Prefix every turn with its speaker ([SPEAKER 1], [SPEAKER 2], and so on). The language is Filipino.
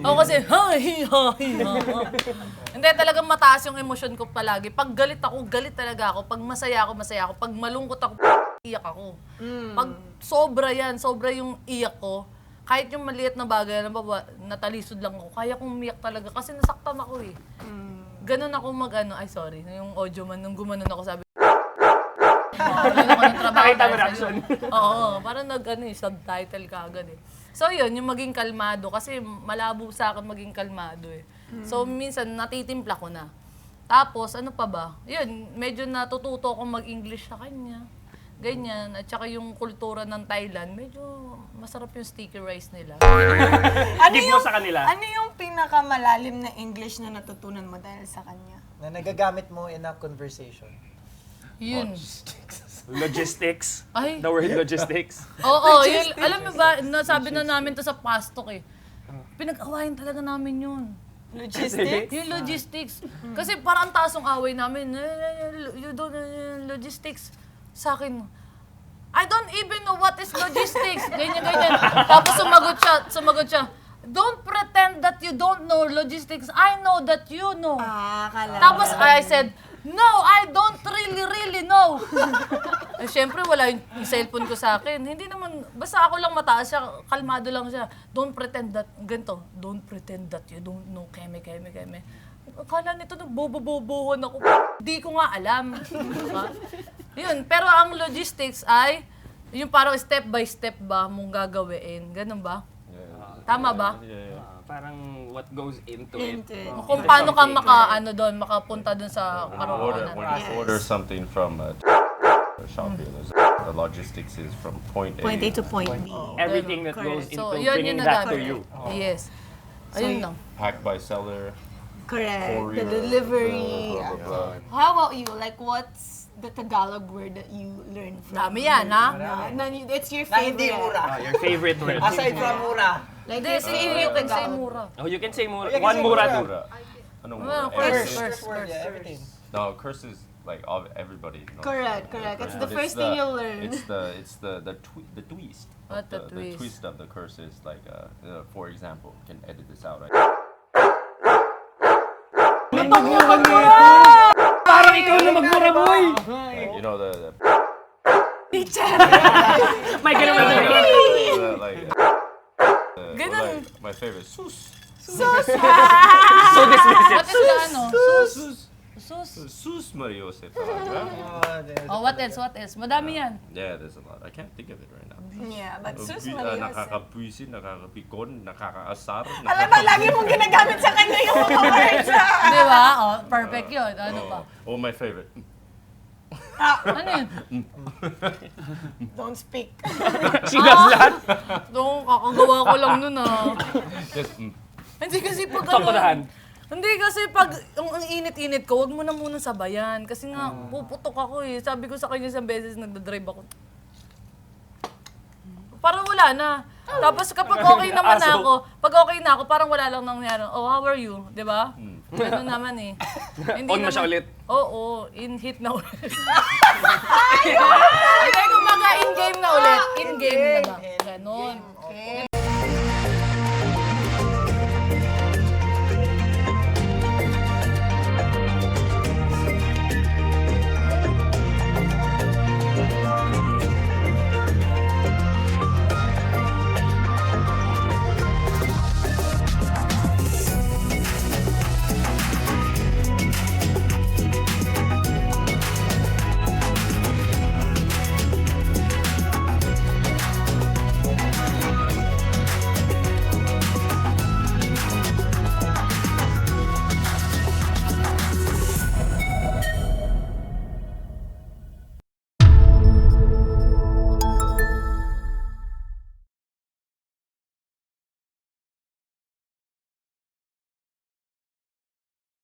[SPEAKER 1] Ako kasi, Hindi, talagang mataas yung emosyon ko palagi. Pag galit talaga ako. Pag masaya ako. Pag malungkot ako, iyak ako. Pag sobra yung iyak ko, kahit yung maliit na bagay, natalisod lang ako, kaya kong umiyak talaga kasi nasaktan ako eh. Ganun ako yung audio man, nung gumanon ako sabi,
[SPEAKER 2] Nakita mo reaction.
[SPEAKER 1] Oo, parang subtitle ka agad eh. So yun, yung maging kalmado, kasi malabo sa akin maging kalmado eh. So minsan natitimpla ko na. Tapos ano pa ba? Yun, medyo natututo akong mag-English sa kanya. Ganyan. At saka yung kultura ng Thailand, medyo masarap yung sticky rice nila.
[SPEAKER 2] Give mo sa kanila.
[SPEAKER 3] Ano yung pinakamalalim na English na natutunan mo dahil sa kanya?
[SPEAKER 4] Na nagagamit mo in a conversation.
[SPEAKER 1] Yun.
[SPEAKER 2] Logistics.
[SPEAKER 1] Ay.
[SPEAKER 2] The word logistics.
[SPEAKER 1] Oo, yun. Alam mo ba, nasabi na namin to sa pastok eh. Pinag-awayan talaga namin yun.
[SPEAKER 3] Logistics?
[SPEAKER 1] Yung logistics. Kasi parang ang taas ng away namin. You don't logistics. Sa akin, I don't even know what is logistics. Ganyan. Tapos sumagot siya. Don't pretend that you don't know logistics. I know that you know.
[SPEAKER 3] Kala.
[SPEAKER 1] Tapos I said, no, I don't really know. Eh, syempre, wala yung cellphone ko sa akin. Hindi naman, basta ako lang mataas siya, kalmado lang siya. Don't pretend that, ganito, don't pretend that you don't know, keme. Akala nito, bobo-bobohon ako. Di ko nga alam. Diba? Yun, pero ang logistics ay, yung parang step by step ba mong gagawin. Ganun ba? Tama ba?
[SPEAKER 2] Parang what goes into it.
[SPEAKER 1] Kung paano ka makapunta dun sa
[SPEAKER 5] When
[SPEAKER 1] karoonan.
[SPEAKER 5] you order something from Shopee, the logistics is from point A.
[SPEAKER 3] Point A to point B.
[SPEAKER 2] Everything that goes into
[SPEAKER 1] So, yun
[SPEAKER 2] bringing
[SPEAKER 1] yung
[SPEAKER 2] that to
[SPEAKER 1] nagamit.
[SPEAKER 2] you.
[SPEAKER 1] Yes. Ayun lang.
[SPEAKER 5] Packed by seller,
[SPEAKER 3] Correct.
[SPEAKER 5] courier,
[SPEAKER 3] The delivery.
[SPEAKER 5] blah, blah, blah.
[SPEAKER 3] How about you? Like, what's the Tagalog word that you learned from?
[SPEAKER 1] Dami yan, ha?
[SPEAKER 3] It's your
[SPEAKER 4] Na hindi
[SPEAKER 3] favorite.
[SPEAKER 4] mura.
[SPEAKER 2] Your favorite word.
[SPEAKER 4] Aside from mura.
[SPEAKER 3] Like,
[SPEAKER 1] Hindi, you can say mura.
[SPEAKER 2] Oh, you can say mura.
[SPEAKER 4] You can
[SPEAKER 2] One
[SPEAKER 4] say
[SPEAKER 2] mura
[SPEAKER 4] mura.
[SPEAKER 2] do.
[SPEAKER 5] Mura. Ano
[SPEAKER 1] Well,
[SPEAKER 5] mura?
[SPEAKER 1] curse.
[SPEAKER 5] Everything.
[SPEAKER 4] Word, yeah, everything.
[SPEAKER 5] No, curse is like everybody knows.
[SPEAKER 3] Correct. It's the
[SPEAKER 5] But
[SPEAKER 3] first thing you'll learn.
[SPEAKER 5] It's the twist.
[SPEAKER 1] What the twist?
[SPEAKER 5] The twist of the curse is like, for example, you can edit this out.
[SPEAKER 2] Parang ikaw na magmura, boy!
[SPEAKER 5] You know the
[SPEAKER 2] May ganun na
[SPEAKER 5] like
[SPEAKER 1] Ganun.
[SPEAKER 5] my favorite sus.
[SPEAKER 2] So dismissive.
[SPEAKER 1] What is the ano? Sus.
[SPEAKER 5] Sus Mario se talaga.
[SPEAKER 1] Oh, what else? Madami yan.
[SPEAKER 5] Yeah, there's a lot. I can't think of it right now.
[SPEAKER 3] Yeah, but sus
[SPEAKER 5] Nakakapwisit,
[SPEAKER 3] Maria.
[SPEAKER 5] nakakapwisit, nakakapikon, nakakaasar.
[SPEAKER 3] Alam mo, lagi mong ginagamit sa kanya yung mga words.
[SPEAKER 1] Di ba? Oh, perfect yun. Ano pa?
[SPEAKER 5] Oh, my favorite.
[SPEAKER 1] Ano yun?
[SPEAKER 3] Don't speak.
[SPEAKER 2] She does that.
[SPEAKER 1] Doon, kakagawa ko lang nun ah.
[SPEAKER 5] Just,
[SPEAKER 1] Hindi kasi pag
[SPEAKER 2] Tangkadahan.
[SPEAKER 1] Hindi kasi pag ang init-init ko, wag mo na muna sabayan. Kasi nga, puputok ako eh. Sabi ko sa kanya isang beses, nagdadrive ako. Parang wala na. Tapos kapag okay naman na ako, parang wala lang nangyari. Oh, how are you? Di ba? Ganun naman eh.
[SPEAKER 2] On mo siya ulit.
[SPEAKER 1] Oo, in-hit na ulit. Hindi, kumbaga in-game na ulit. In-game na ba? Ganon.